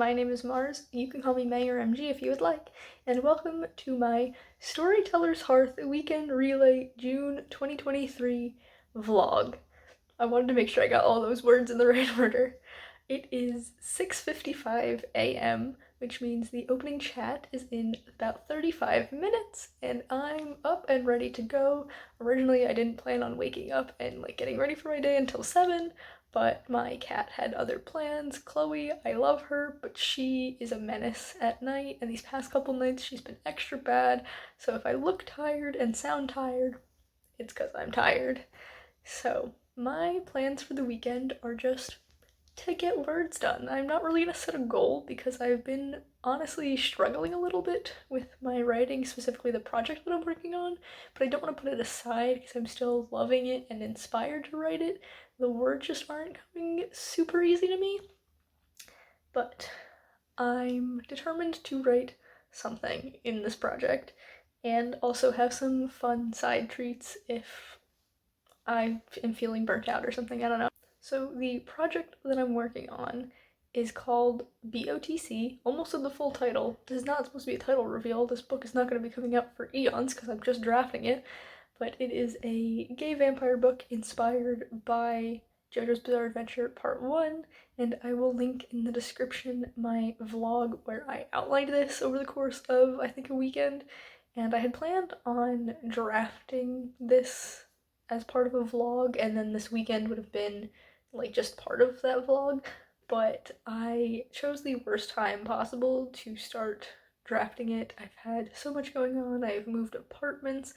My name is Mars. You can call me May or MG if you would like. And welcome to my Storytellers Hearth Weekend Relay June 2023 vlog. I wanted to make sure I got all those words in the right order. It is 6:55 a.m., which means the opening chat is in about 35 minutes, and I'm up and ready to go. Originally, I didn't plan on waking up and getting ready for my day until 7, but my cat had other plans. Chloe, I love her, but she is a menace at night, and these past couple nights she's been extra bad, so if I look tired and sound tired, it's because I'm tired. So, my plans for the weekend are just to get words done. I'm not really gonna set a goal because I've been honestly struggling a little bit with my writing, specifically the project that I'm working on, but I don't want to put it aside because I'm still loving it and inspired to write it. The words just aren't coming super easy to me, but I'm determined to write something in this project and also have some fun side treats if I am feeling burnt out or something, I don't know. So the project that I'm working on is called BOTC, almost in the full title. This is not supposed to be a title reveal. This book is not going to be coming out for eons because I'm just drafting it, but it is a gay vampire book inspired by JoJo's Bizarre Adventure Part 1, and I will link in the description my vlog where I outlined this over the course of, I think, a weekend, and I had planned on drafting this as part of a vlog, and then this weekend would have been just part of that vlog, but I chose the worst time possible to start drafting it. I've had so much going on. I've moved apartments,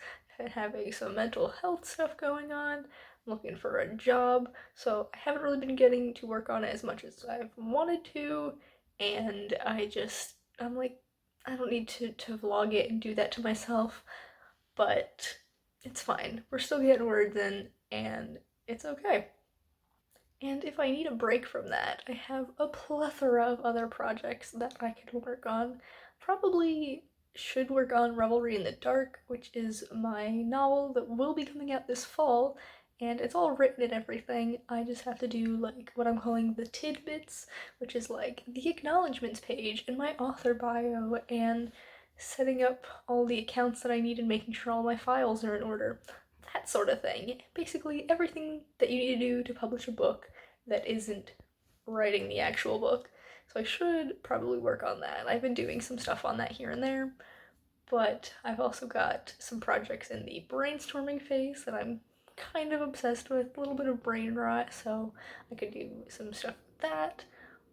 having some mental health stuff going on, I'm looking for a job, so I haven't really been getting to work on it as much as I've wanted to, and I'm like, I don't need to vlog it and do that to myself, but it's fine. We're still getting words in, and it's okay. And if I need a break from that, I have a plethora of other projects that I could work on. Probably should work on Revelry in the Dark, which is my novel that will be coming out this fall, and it's all written and everything. I just have to do what I'm calling the tidbits, which is the acknowledgements page and my author bio and setting up all the accounts that I need and making sure all my files are in order. That sort of thing. Basically, everything that you need to do to publish a book that isn't writing the actual book. So I should probably work on that. I've been doing some stuff on that here and there, but I've also got some projects in the brainstorming phase that I'm kind of obsessed with, a little bit of brain rot, so I could do some stuff with that,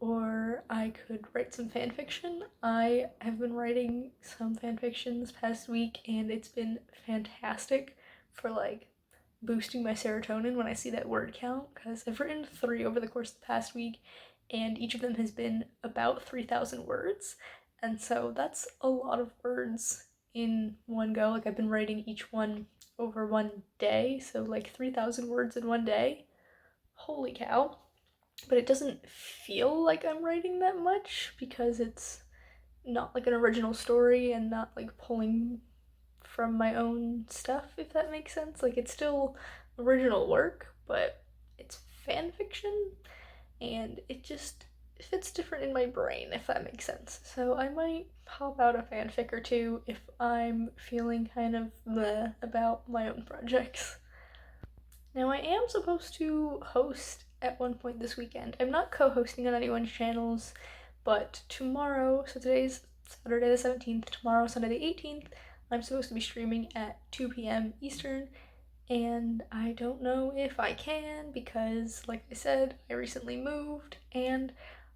or I could write some fan fiction. I have been writing some fan fiction this past week, and it's been fantastic for boosting my serotonin when I see that word count, because I've written 3 over the course of the past week, and each of them has been about 3,000 words, and so that's a lot of words in one go. I've been writing each one over one day, so 3,000 words in one day. Holy cow. But it doesn't feel like I'm writing that much because it's not an original story and not pulling from my own stuff, if that makes sense. It's still original work, but it's fan fiction, and it just fits different in my brain, if that makes sense. So I might pop out a fanfic or two if I'm feeling kind of bleh about my own projects. Now, I am supposed to host at one point this weekend. I'm not co-hosting on anyone's channels, but tomorrow, so today's Saturday the 17th, tomorrow, Sunday the 18th, I'm supposed to be streaming at 2 p.m. Eastern, and I don't know if I can because, like I said, I recently moved and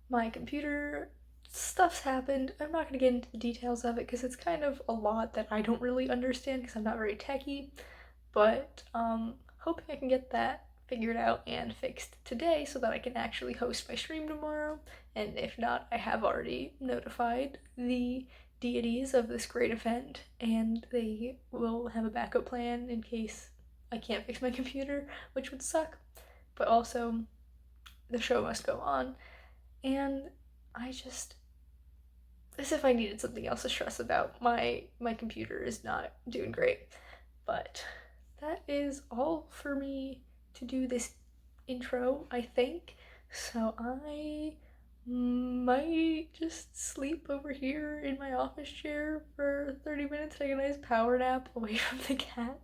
my computer stuff's happened. I'm not gonna get into the details of it because it's kind of a lot that I don't really understand because I'm not very techy, but hoping I can get that figured out and fixed today so that I can actually host my stream tomorrow, and if not, I have already notified the deities of this great event, and they will have a backup plan in case I can't fix my computer, which would suck, but also the show must go on, and as if I needed something else to stress about, my computer is not doing great, but that is all for me to do this intro, I think. So I might just sleep over here in my office chair for 30 minutes, take a nice power nap away from the cat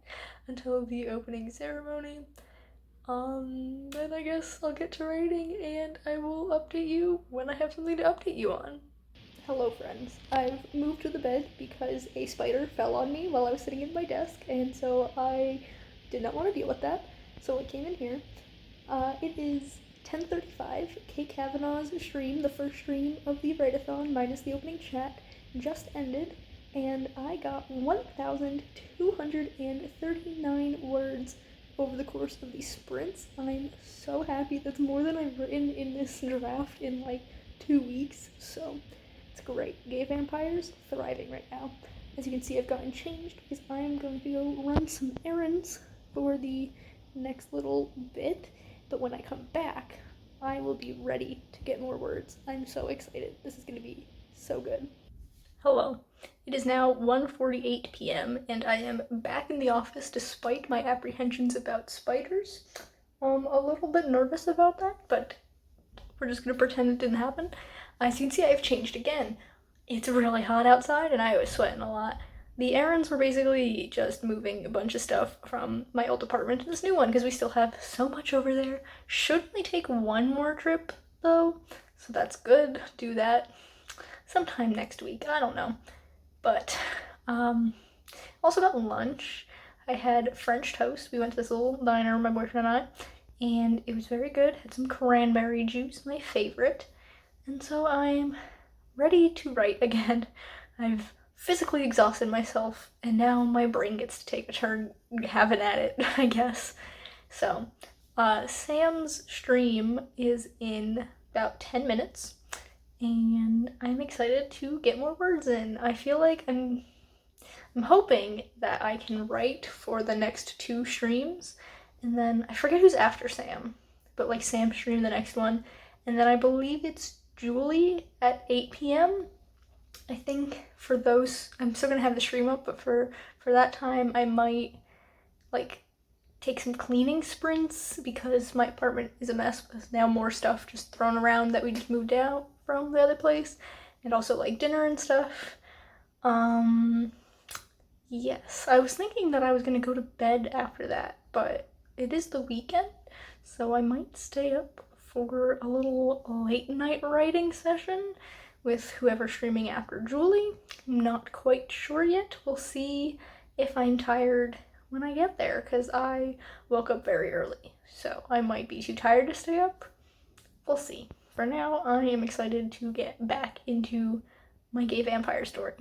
until the opening ceremony. Then I guess I'll get to writing and I will update you when I have something to update you on. Hello friends, I've moved to the bed because a spider fell on me while I was sitting at my desk, and so I did not want to deal with that, so I came in here. It is 10:35. Kate Kavanaugh's stream, the first stream of the write-a-thon minus the opening chat, just ended, and I got 1,239 words over the course of these sprints. I'm so happy. That's more than I've written in this draft in like 2 weeks, so it's great. Gay vampires, thriving right now. As you can see, I've gotten changed because I am going to go run some errands for the next little bit, but when I come back, I will be ready to get more words. I'm so excited. This is going to be so good. Hello. It is now 1:48 p.m. and I am back in the office despite my apprehensions about spiders. A little bit nervous about that, but we're just gonna pretend it didn't happen. As you can see, I've changed again. It's really hot outside and I was sweating a lot. The errands were basically just moving a bunch of stuff from my old apartment to this new one because we still have so much over there. Should only take one more trip though, so that's good. Do that sometime next week. I don't know. But also got lunch. I had French toast. We went to this little diner, my boyfriend and I, and it was very good. Had some cranberry juice, my favorite. And so I'm ready to write again. I've physically exhausted myself, and now my brain gets to take a turn having at it, I guess. So, Sam's stream is in about 10 minutes, and I'm excited to get more words in. I feel like I'm hoping that I can write for the next 2 streams, and then I forget who's after Sam, but like Sam stream the next one, and then I believe it's Julie at 8 p.m. I think for those, I'm still gonna have the stream up, but for that time, I might like take some cleaning sprints because my apartment is a mess with now more stuff just thrown around that we just moved out from the other place, and also like dinner and stuff. Yes, I was thinking that I was gonna go to bed after that, but it is the weekend, so I might stay up for a little late night writing session with whoever's streaming after Julie. I'm not quite sure yet. We'll see if I'm tired when I get there, because I woke up very early, so I might be too tired to stay up. We'll see. For now, I am excited to get back into my gay vampire story.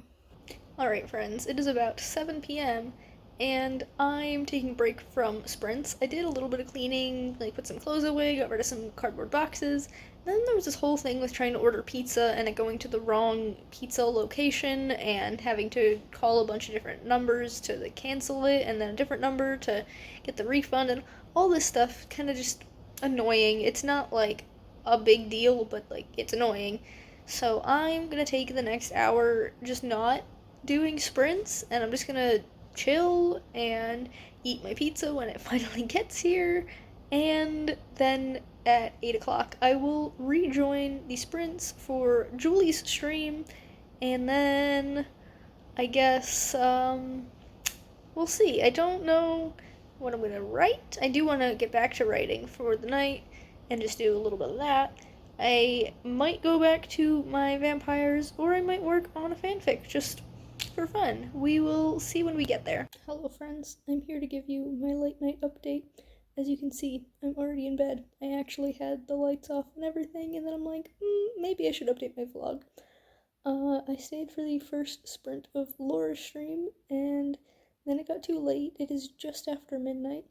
Alright friends, it is about 7 p.m. and I'm taking a break from sprints. I did a little bit of cleaning, like put some clothes away, got rid of some cardboard boxes. Then there was this whole thing with trying to order pizza and it going to the wrong pizza location and having to call a bunch of different numbers to cancel it, and then a different number to get the refund, and all this stuff kind of just annoying. It's not like a big deal, but like it's annoying. So I'm gonna take the next hour just not doing sprints, and I'm just gonna chill and eat my pizza when it finally gets here, and then at 8 o'clock I will rejoin the sprints for Julie's stream, and then I guess we'll see. I don't know what I'm gonna write. I do want to get back to writing for the night and just do a little bit of that. I might go back to my vampires, or I might work on a fanfic just for fun. We will see when we get there. Hello friends, I'm here to give you my late night update. As you can see, I'm already in bed. I actually had the lights off and everything, and then I'm like, maybe I should update my vlog. I stayed for the first sprint of Laura's stream, and then it got too late. It is just after midnight,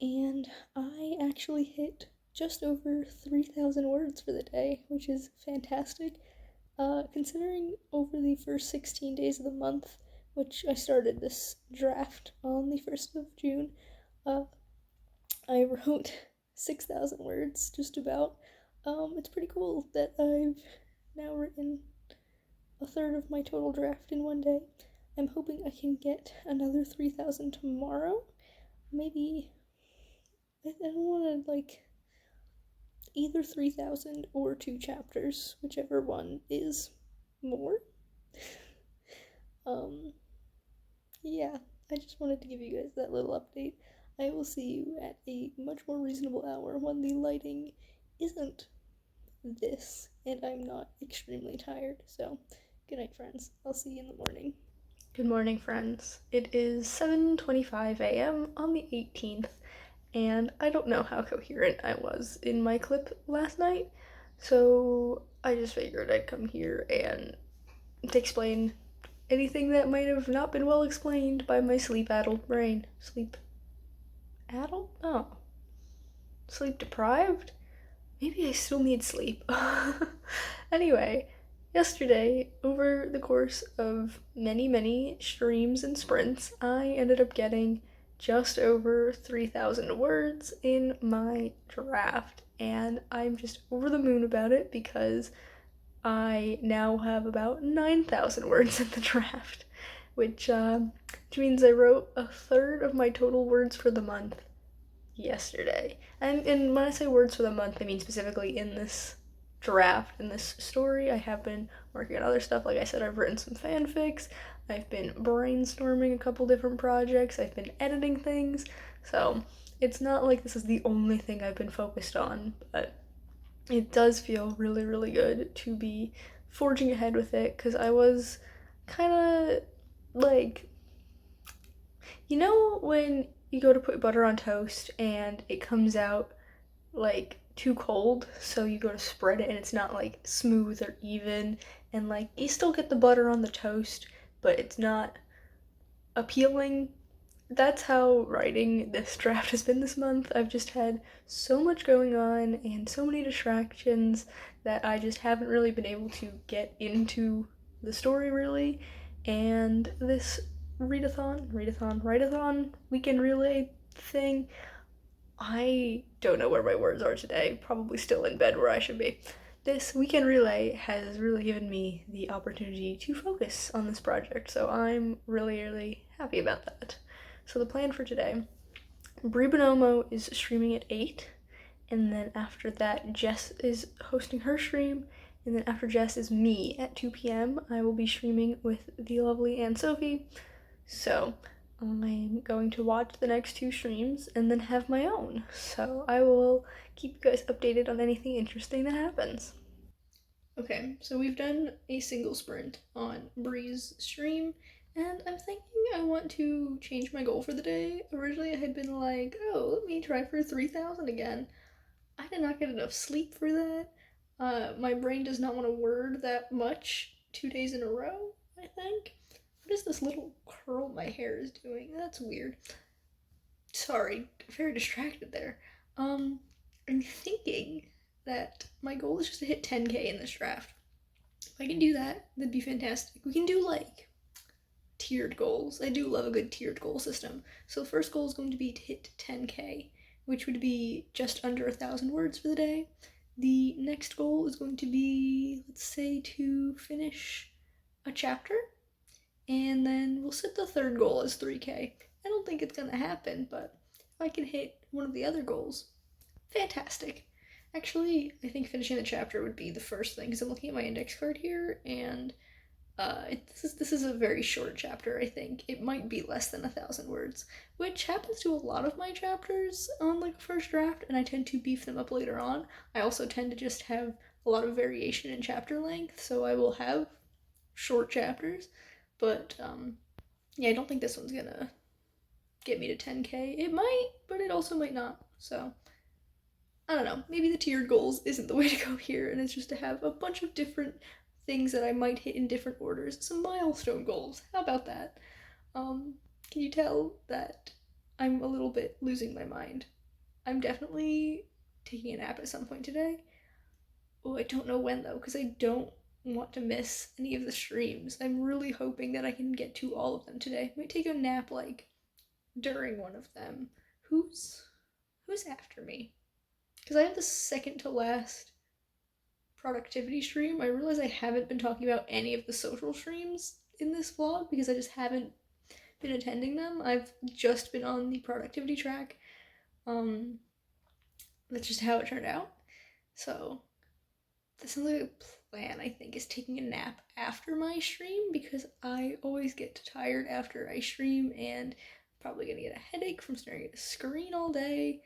and I actually hit just over 3,000 words for the day, which is fantastic. Considering over the first 16 days of the month, which I started this draft on the 1st of June, I wrote 6,000 words, just about. It's pretty cool that I've now written a third of my total draft in one day. I'm hoping I can get another 3,000 tomorrow. Maybe, I don't want to, like, either 3,000 or 2 chapters, whichever one is more. Yeah, I just wanted to give you guys that little update. I will see you at a much more reasonable hour when the lighting isn't this and I'm not extremely tired. So, good night, friends. I'll see you in the morning. Good morning, friends. It is 7:25 a.m. on the 18th, and I don't know how coherent I was in my clip last night, so I just figured I'd come here and to explain anything that might have not been well explained by my sleep-addled brain. Sleep-addled? Oh. Sleep-deprived? Maybe I still need sleep. Anyway, yesterday, over the course of many streams and sprints, I ended up getting just over 3,000 words in my draft, and I'm just over the moon about it because I now have about 9,000 words in the draft, which means I wrote a third of my total words for the month yesterday. And when I say words for the month, I mean specifically in this draft, in this story. I have been working on other stuff. Like I said, I've written some fanfics. I've been brainstorming a couple different projects. I've been editing things. So it's not like this is the only thing I've been focused on, but it does feel really good to be forging ahead with it, because I was kind of like, you know when you go to put butter on toast and it comes out like too cold, so you go to spread it and it's not like smooth or even, and like you still get the butter on the toast, but it's not appealing. That's how writing this draft has been this month. I've just had so much going on and so many distractions that I just haven't really been able to get into the story really. And this readathon, weekend relay thing, I don't know where my words are today. Probably still in bed where I should be. This weekend relay has really given me the opportunity to focus on this project, so I'm really happy about that. So the plan for today, Brie Bonomo is streaming at 8, and then after that Jess is hosting her stream, and then after Jess is me at 2 p.m. I will be streaming with the lovely Anne Sophie. So I'm going to watch the next 2 streams and then have my own. So I will keep you guys updated on anything interesting that happens. Okay, so we've done a single sprint on Brie's stream, and I'm thinking I want to change my goal for the day. Originally I had been like, oh, let me try for 3,000 again. I did not get enough sleep for that. My brain does not want to word that much 2 days in a row, I think. What is this little curl my hair is doing? That's weird. Sorry, very distracted there. I'm thinking that my goal is just to hit 10k in this draft. If I can do that, that'd be fantastic. We can do like tiered goals. I do love a good tiered goal system. So the first goal is going to be to hit 10k, which would be just under 1,000 words for the day. The next goal is going to be, let's say, to finish a chapter. And then we'll set the third goal as 3k. I don't think it's gonna happen, but if I can hit one of the other goals, fantastic. Actually, I think finishing the chapter would be the first thing, because I'm looking at my index card here, and this is a very short chapter, I think. It might be less than 1,000 words, which happens to a lot of my chapters on like a first draft, and I tend to beef them up later on. I also tend to just have a lot of variation in chapter length, so I will have short chapters. But yeah, I don't think this one's gonna get me to 10k. It might, but it also might not. So I don't know. Maybe the tiered goals isn't the way to go here, and it's just to have a bunch of different things that I might hit in different orders. Some milestone goals. How about that? Can you tell that I'm a little bit losing my mind? I'm definitely taking a nap at some point today. Oh, I don't know when though, because I don't want to miss any of the streams. I'm really hoping that I can get to all of them today. I might take a nap like during one of them. Who's after me? Because I have the second to last productivity stream. I realize I haven't been talking about any of the social streams in this vlog because I just haven't been attending them. I've just been on the productivity track. That's just how it turned out. So this sounds like a plan, I think, is taking a nap after my stream, because I always get tired after I stream and I'm probably gonna get a headache from staring at a screen all day.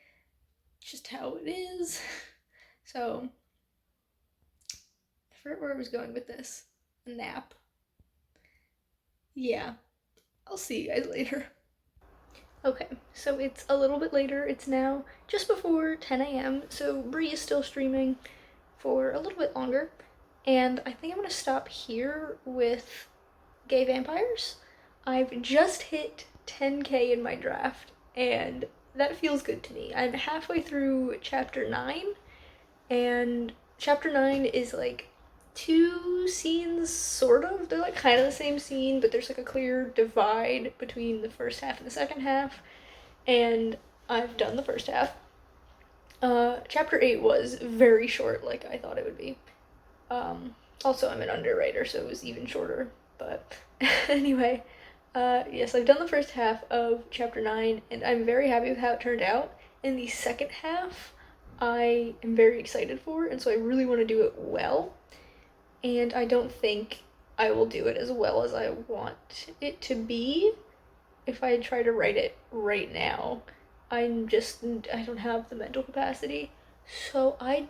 Just how it is. So I forget where I was going with this. A nap. Yeah, I'll see you guys later. Okay, so it's a little bit later. It's now just before 10 a.m. So Bree is still streaming for a little bit longer. And I think I'm gonna stop here with Gay Vampires. I've just hit 10k in my draft, and that feels good to me. I'm halfway through chapter 9, and chapter 9 is like two scenes, sort of. They're like kind of the same scene, but there's like a clear divide between the first half and the second half, and I've done the first half. Chapter 8 was very short, like I thought it would be. Also, I'm an underwriter, so it was even shorter, but anyway, yes, I've done the first half of chapter 9, and I'm very happy with how it turned out. In the second half, I am very excited for, and so I really want to do it well, and I don't think I will do it as well as I want it to be if I try to write it right now. I don't have the mental capacity, so I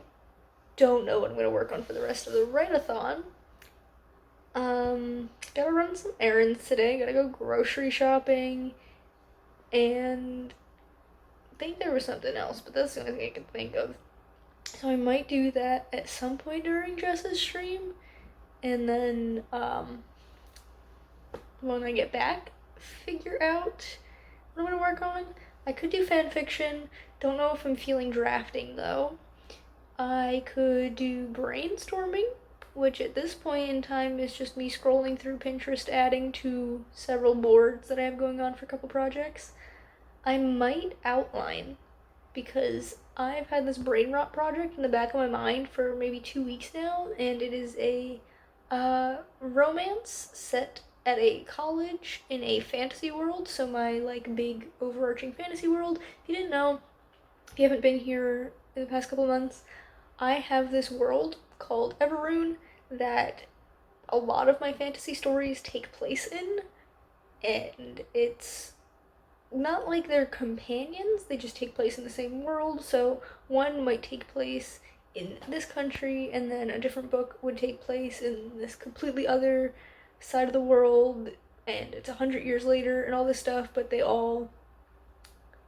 don't know what I'm gonna work on for the rest of the write-a-thon. Gotta run some errands today, gotta go grocery shopping, and I think there was something else, but that's the only thing I can think of. So I might do that at some point during Jess's stream, and then, when I get back, figure out what I'm gonna work on. I could do fan fiction, don't know if I'm feeling drafting though. I could do brainstorming, which at this point in time is just me scrolling through Pinterest, adding to several boards that I have going on for a couple projects. I might outline, because I've had this brain rot project in the back of my mind for maybe 2 weeks now, and it is a romance set at a college in a fantasy world. So my like big overarching fantasy world. If you didn't know, if you haven't been here in the past couple months, I have this world called Everune that a lot of my fantasy stories take place in, and it's not like they're companions, they just take place in the same world. So one might take place in this country, and then a different book would take place in this completely other side of the world, and it's 100 years later and all this stuff, but they all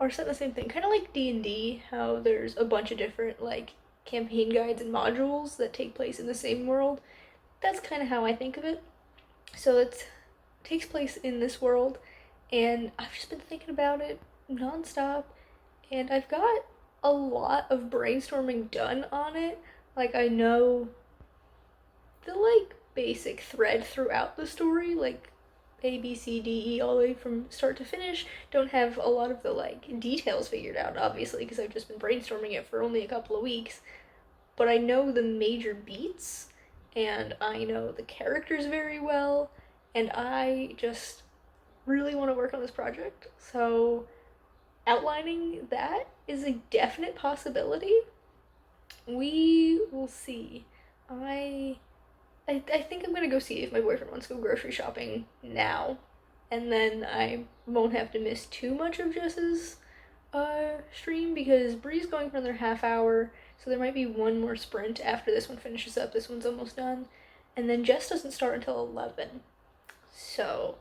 are set in the same thing. Kind of like D&D, how there's a bunch of different like campaign guides and modules that take place in the same world. That's kind of how I think of it. So it takes place in this world, and I've just been thinking about it nonstop, and I've got a lot of brainstorming done on it. Like, I know the like basic thread throughout the story, like A, B, C, D, E, all the way from start to finish. Don't have a lot of the like details figured out, obviously, because I've just been brainstorming it for only a couple of weeks. But I know the major beats, and I know the characters very well, and I just really want to work on this project. So outlining that is a definite possibility. We will see. I I think I'm gonna go see if my boyfriend wants to go grocery shopping now, and then I won't have to miss too much of Jess's stream, because Bree's going for another half hour, so there might be one more sprint after this one finishes up. This one's almost done, and then Jess doesn't start until 11, so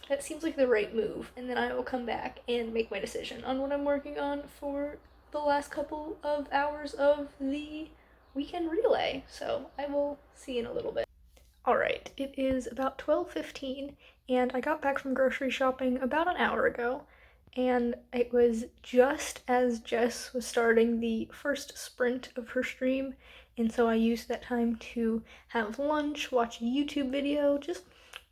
that seems like the right move, and then I will come back and make my decision on what I'm working on for the last couple of hours of the weekend relay. So I will see in a little bit. Alright, it is about 12:15, and I got back from grocery shopping about an hour ago, and it was just as Jess was starting the first sprint of her stream, and so I used that time to have lunch, watch a YouTube video, just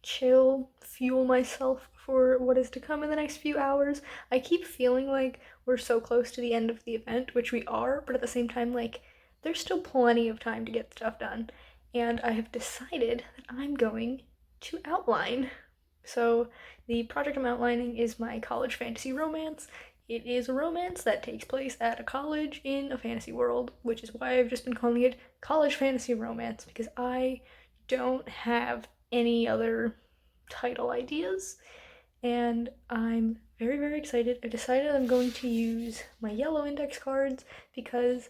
chill, fuel myself for what is to come in the next few hours. I keep feeling like we're so close to the end of the event, which we are, but at the same time, like, there's still plenty of time to get stuff done. And I have decided that I'm going to outline. So the project I'm outlining is my college fantasy romance, it is a romance that takes place at a college in a fantasy world, which is why I've just been calling it college fantasy romance, because I don't have any other title ideas, and I'm very, very excited. I decided I'm going to use my yellow index cards because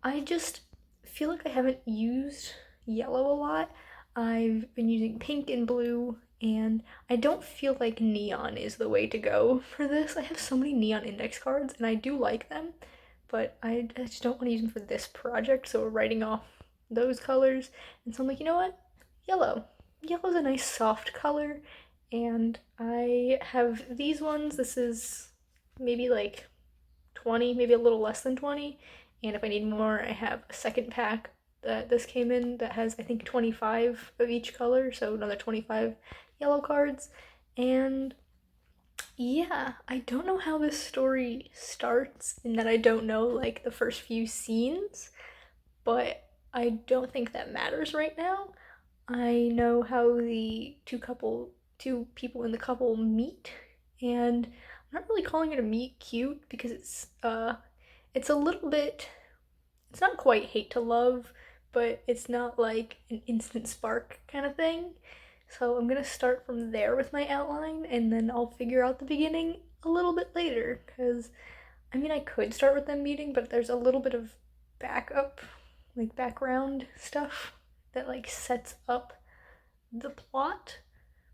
I just feel like I haven't used yellow a lot. I've been using pink and blue, and I don't feel like neon is the way to go for this. I have so many neon index cards, and I do like them, but I just don't want to use them for this project, so we're writing off those colors. And so I'm like, you know what? Yellow. Yellow's a nice soft color, and I have these ones. This is maybe like 20, maybe a little less than 20. And if I need more, I have a second pack that this came in that has, I think, 25 of each color, so another 25 yellow cards. And yeah, I don't know how this story starts, in that I don't know like the first few scenes, but I don't think that matters right now. I know how the two people in the couple meet, and I'm not really calling it a meet cute because it's a little bit, it's not quite hate to love, but it's not like an instant spark kind of thing. So I'm gonna start from there with my outline, and then I'll figure out the beginning a little bit later. Because I mean, I could start with them meeting, but there's a little bit of backup, like background stuff that like sets up the plot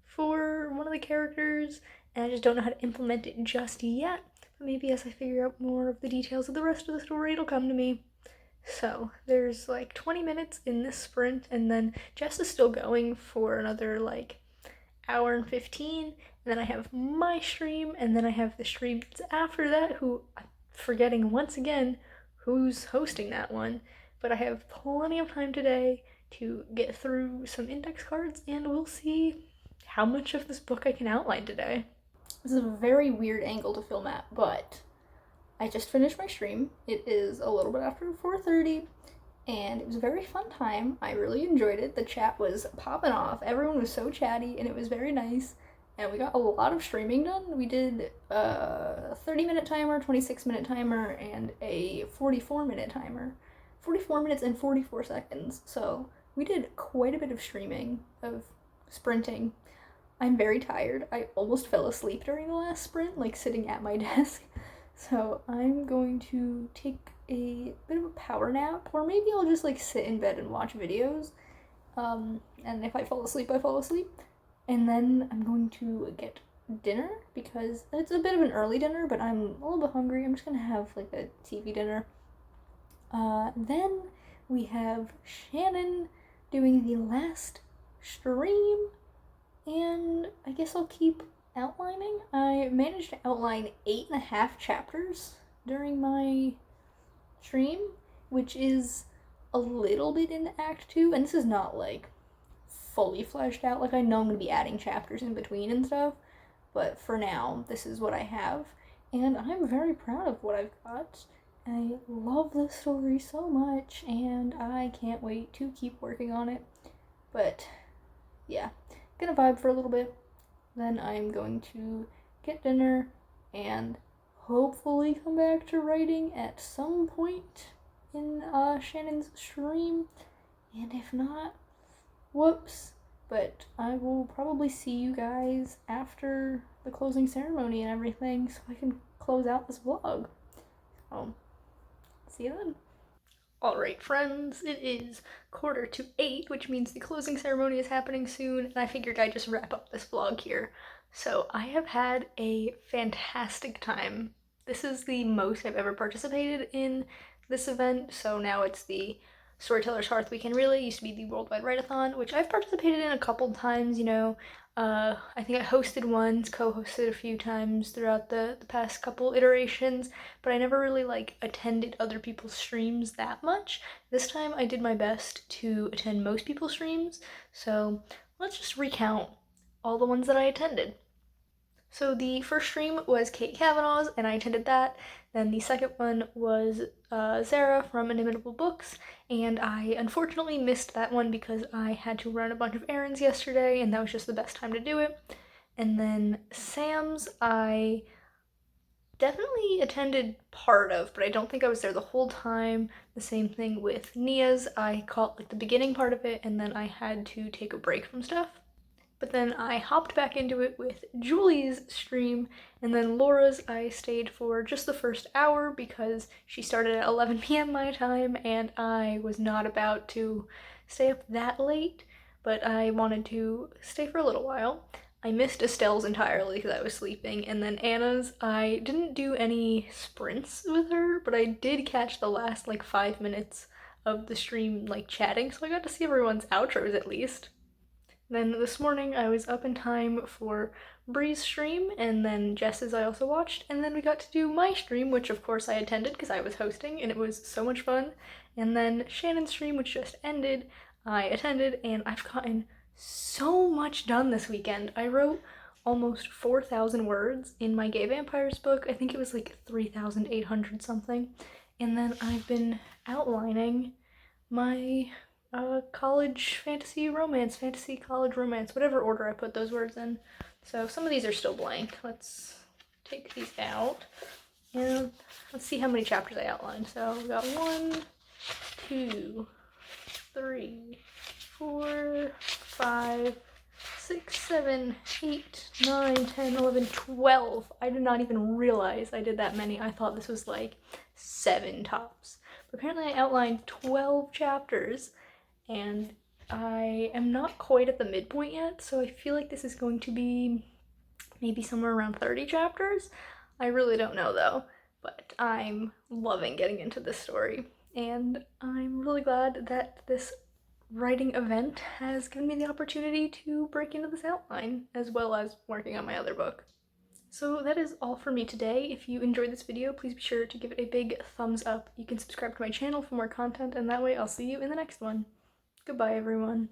for one of the characters, and I just don't know how to implement it just yet. But maybe as I figure out more of the details of the rest of the story, it'll come to me. So there's like 20 minutes in this sprint, and then Jess is still going for another like hour and 15, and then I have my stream, and then I have the streams after that, who I'm forgetting once again who's hosting that one. But I have plenty of time today to get through some index cards, and we'll see how much of this book I can outline today. This is a very weird angle to film at, but I just finished my stream. It is a little bit after 4:30, and it was a very fun time. I really enjoyed it. The chat was popping off. Everyone was so chatty, and it was very nice. And we got a lot of streaming done. We did a 30-minute timer, 26-minute timer, and a 44-minute timer. 44 minutes and 44 seconds. So we did quite a bit of streaming, of sprinting. I'm very tired. I almost fell asleep during the last sprint, like sitting at my desk. So I'm going to take a bit of a power nap, or maybe I'll just like sit in bed and watch videos. And if I fall asleep, I fall asleep. And then I'm going to get dinner, because it's a bit of an early dinner, but I'm a little bit hungry. I'm just gonna have like a TV dinner. Then we have Shannon doing the last stream, and I guess I'll keep outlining. I managed to outline 8.5 chapters during my stream, which is a little bit in Act 2, and this is not like fully fleshed out. Like, I know I'm going to be adding chapters in between and stuff, but for now, this is what I have, and I'm very proud of what I've got. I love this story so much, and I can't wait to keep working on it. But yeah, gonna vibe for a little bit, then I'm going to get dinner and hopefully come back to writing at some point in Shannon's stream, and if not, whoops. But I will probably see you guys after the closing ceremony and everything, so I can close out this vlog. So, see you then. Alright, friends, it is 7:45, which means the closing ceremony is happening soon, and I figured I'd just wrap up this vlog here. So I have had a fantastic time. This is the most I've ever participated in this event, so now it's the Storytellers Hearth Weekend Relay. It used to be the Worldwide Write-a-thon, which I've participated in a couple times, you know. I think I hosted once, co-hosted a few times throughout the past couple iterations, but I never really like attended other people's streams that much. This time I did my best to attend most people's streams, so let's just recount all the ones that I attended. So the first stream was Kate Kavanaugh's, and I attended that. Then the second one was Sarah from Inimitable Books, and I unfortunately missed that one because I had to run a bunch of errands yesterday, and that was just the best time to do it. And then Sam's, I definitely attended part of, but I don't think I was there the whole time. The same thing with Nia's. I caught like the beginning part of it and then I had to take a break from stuff. But then I hopped back into it with Julie's stream, and then Laura's I stayed for just the first hour because she started at 11 p.m. my time, and I was not about to stay up that late, but I wanted to stay for a little while. I missed Estelle's entirely because I was sleeping, and then Anna's, I didn't do any sprints with her, but I did catch the last like 5 minutes of the stream like chatting, so I got to see everyone's outros at least. Then this morning I was up in time for Bree's stream, and then Jess's I also watched, and then we got to do my stream, which of course I attended because I was hosting, and it was so much fun. And then Shannon's stream, which just ended, I attended, and I've gotten so much done this weekend. I wrote almost 4,000 words in my Gay Vampires book. I think it was like 3,800 something. And then I've been outlining my college fantasy romance, fantasy college romance, whatever order I put those words in. So some of these are still blank. Let's take these out and let's see how many chapters I outlined. So we got 1, 2, 3, 4, 5, 6, 7, 8, 9, 10, 11, 12. I did not even realize I did that many. I thought this was like 7 tops. But apparently I outlined 12 chapters, and I am not quite at the midpoint yet, so I feel like this is going to be maybe somewhere around 30 chapters. I really don't know though, but I'm loving getting into this story, and I'm really glad that this writing event has given me the opportunity to break into this outline, as well as working on my other book. So that is all for me today. If you enjoyed this video, please be sure to give it a big thumbs up. You can subscribe to my channel for more content, and that way I'll see you in the next one. Goodbye, everyone.